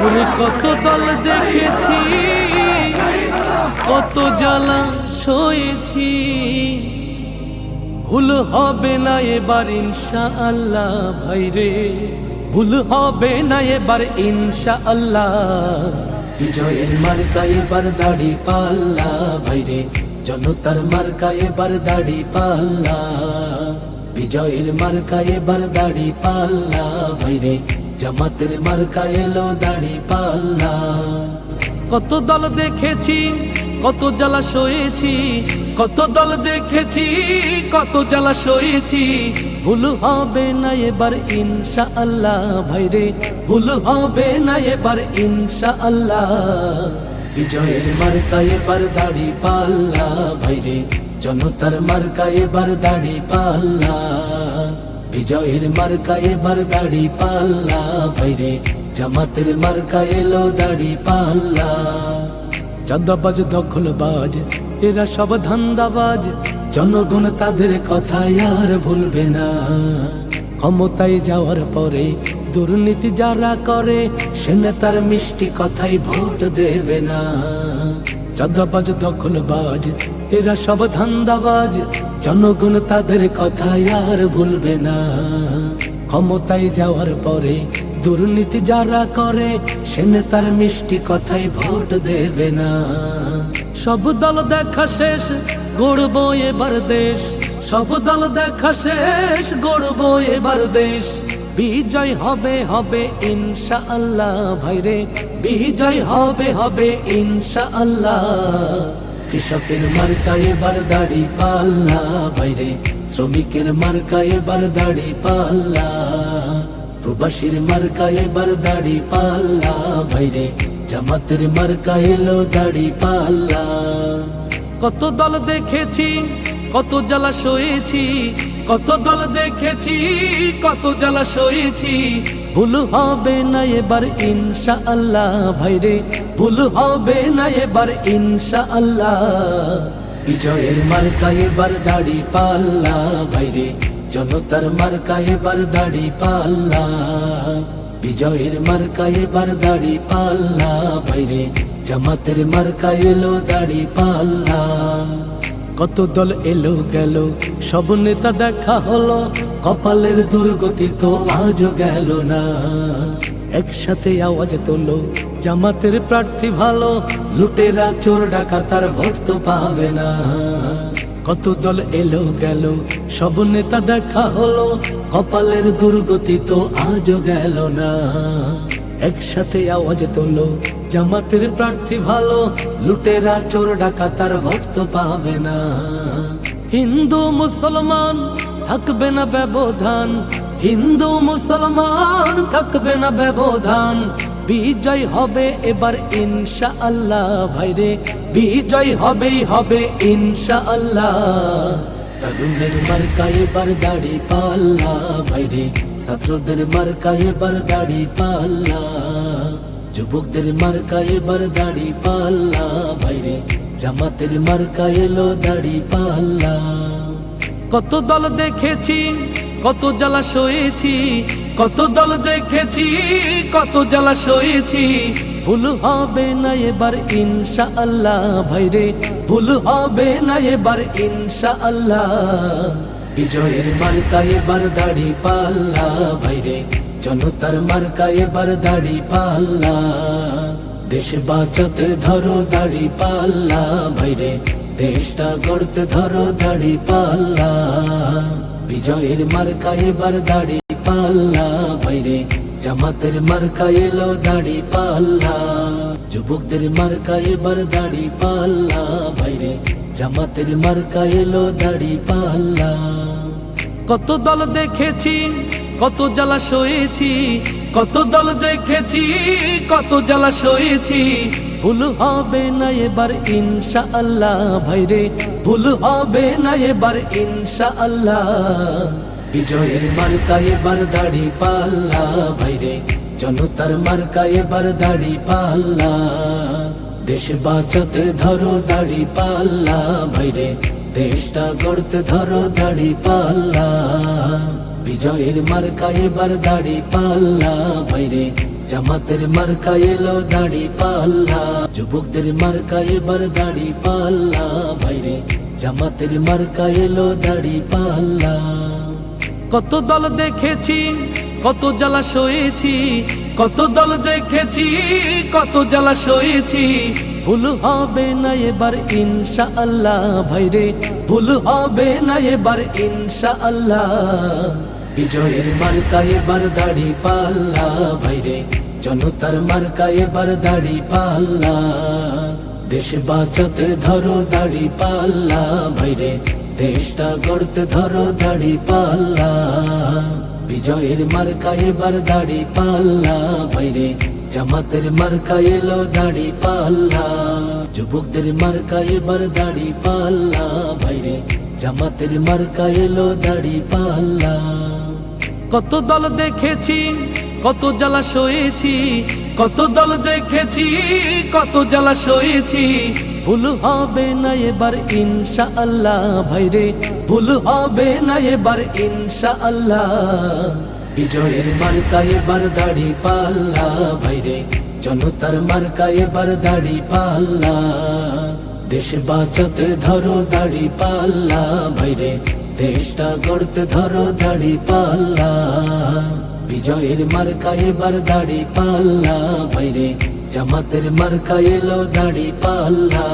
ওরে কত দল দেখেছি, কত জ্বালা সয়েছি, ভুল হবে না এবার ইনশাআল্লাহ ভাইরে, ভুল হবে না এবার ইনশাআল্লাহ। বিজয়ের মার্কা এবার দাড়ি পাল্লা ভাইরে, জনতার মার্কা এবার দাড়ি পাল্লা। বিজয়ের মার্কা এবার দাড়ি পাল্লা ভাইরে, জামাতের মার্কা এলো দাড়ি পাল্লা। কত দল দেখেছি, কত জ্বালা সয়েছি, কত দল দেখেছি, কত জ্বালা সয়েছি, ভুল হবে না এবার ইনশাআল্লাহ ভাইরে, ভুল হবে না এবার ইনশাআল্লাহ। বিজয়ের মার্কা এবার দাড়ি পাল্লা ভাইরে, জনতার মার্কা এবার দাড়ি পাল্লা। বিজয়ের মার্কা এবার দাড়ি পাল্লা ভাইরে, জামাতের মার্কা এলো দাড়ি পাল্লা। চাঁদাবাজ দখলবাজ এরা সব ধান্দাবাজ, জনগণ তাদের কথাই আর ভুলবে না। ক্ষমতায় যাওয়ার পরে দুর্নীতি যারা করে, সে নেতার মিষ্টি কথাই ভোট দেবে না। চাঁদাবাজ দখলবাজ এরা সব ধান্দাবাজ, জনগণ তাদের কথাই আর ভুলবে না। ক্ষমতায় যাওয়ার পরে দুর্নীতি যারা করে, সে নেতার মিষ্টি কথাই ভোট দেবে না। সব দল দেখা শেষ, গড়বো এবার দেশ, সব দল দেখা শেষ, গড়বো এবার দেশ। বিজয় হবে হবে ইনশাআল্লাহ ভাইরে, বিজয় হবে হবে ইনশাআল্লাহ। কৃষকের মার্কা এবার দাড়ি পাল্লা ভাইরে, শ্রমিকের মার্কা এবার দাড়ি পাল্লা। প্রবাসীর মার্কা এবার দাড়ি পাল্লা ভাইরে, জামাতের মার্কা এলো দাড়ি পাল্লা। কত দল দেখেছি, কত জ্বালা সয়েছি, কত দল দেখেছি, কত জ্বালা সয়েছি, ভুল হবে না এবার ইনশাআল্লাহ ভাইরে, ভুল হবে না এবার ইনশাআল্লাহ। বিজয়ের মার্কা এবার দাড়ি পাল্লা ভাইরে, জনতার মার্কা এবার দাড়ি পাল্লা। বিজয়ের মার্কা এবার দাড়ি পাল্লা ভাইরে, জামাতের মার্কা এলো দাড়ি পাল্লা। কত দল এলো গেল, সব নেতা দেখা হলো, কপালের দুর্গতি তো আজও গেল না। একসাথে আওয়াজ তোলো, জামাতের প্রার্থী ভালো, লুটেরা চোর ডাকাতার ভোট তো পাবে না। কত দল এলো গেল, সব নেতা দেখা হলো, কপালের দুর্গতি তো আজও গেল না। একসাথে আওয়াজ তোলো, জামাতের প্রার্থী ভালো, লুটেরা চোর ডাকাতার ভোট তো পাবে না। হিন্দু মুসলমান থাকবে না ব্যবধান, হিন্দু মুসলমান থাকবে না ব্যবধান। বিজয় হবে এবার ইনশাআল্লাহ ভাইরে, বিজয় হবেই হবে ইনশাআল্লাহ। তরুণের মার্কা এবার দাড়ি পাল্লা ভাইরে, ছাত্রদের মার্কা এবার দাড়ি পাল্লা। যুবকদের মার্কা এবার দাড়ি পাল্লা ভাইরে, জামাতের মার্কা এলো দাড়ি পাল্লা। কত দল দেখেছি, কত জ্বালা সয়েছি, কত দল দেখেছি, কত জ্বালা সয়েছি, ভুল হবে না এবার ইনশাআল্লাহ ভাইরে, ভুল হবে না এবার ইনশাআল্লাহ। বিজয়ের মার্কা এবার দাড়ি পাল্লা ভাইরে, জনতার মার্কা এবার দাড়ি পাল্লা। দেশ বাঁচাতে ধরো দাড়ি পাল্লা ভাইরে, দেশটা গড়তে ধরো দাড়ি পাল্লা। বিজয়ের মার্কা এবার দাড়ি পাল্লা ভাইরে, জামাতের মার্কা এলো দাড়ি পাল্লা। যুবকদের মার্কা এবার দাড়ি পাল্লা ভাইরে, জামাতের মার্কা এলো দাড়ি পাল্লা। কত দল দেখেছি, কত জ্বালা সয়েছি, কত দল দেখেছি, কত জ্বালা সয়েছি, ভুল হবে না এবার ইনশাআল্লাহ ভাইরে, ভুল হবে না এবার ইনশাআল্লাহ। বিজয়ের মার্কা এবার দাড়ি পাল্লা ভাইরে, জনতার মার্কা এবার দাড়ি পাল্লা। দেশ বাঁচাতে ধরো দাড়ি পাল্লা ভাইরে, দেশটা গড়তে ধরো দাড়ি পাল্লা। বিজয়ের মার্কা এবার দাড়ি পাল্লা ভাইরে, জামাতের মার্কা এলো দাড়ি পাল্লা, যুবকদের মার্কা এবার দাড়ি পাল্লা, ভাইরে জামাতের মার্কা এলো দাড়ি পাল্লা। কত দল দেখেছি, কত জ্বালা সয়েছি, কত দল দেখেছি, কত জ্বালা সয়েছি, ভুল হবে না এবার ইনশাআল্লাহ, ভাইরে ভুল হবে না এবার ইনশাআল্লাহ। বিজয়ের মার্কা এবার দাড়ি পাল্লা, ভাইরে জনতার মার্কা এবার দাড়ি পাল্লা, দেশ বাঁচাতে ধরো দাড়ি পাল্লা, ভাইরে দেশটা গড়তে ধরো দাড়ি পাল্লা। বিজয়ের মার্কা এবার দাড়ি পাল্লা, ভাইরে জামাতের মার্কা এলো দাড়ি পাল্লা, যুবকদের মার্কা এবার দাড়ি পাল্লা, ভাইরে জামাতের মার্কা এলো দাড়ি পাল্লা। কত দল দেখেছি, কত জ্বালা সয়েছি, কত দল দেখেছি, কত জ্বালা সয়েছি, ভুল হবে না এবার ইনশাআল্লাহ, ভাইরে ভুল হবে না এবার ইনশাআল্লাহ। বিজয়ের মার্কা এবার দাড়ি পাল্লা, ভাইরে জনতার মার্কা এবার দাড়ি পাল্লা, দেশ বাঁচাতে ধরো দাড়ি পাল্লা, ভাইরে দেশটা গড়তে ধরো দাড়ি পাল্লা। বিজয়ের মার্কা এবার দাড়ি পাল্লা, ভাইরে জামাতের মার্কা এলো দাড়ি পাল্লা।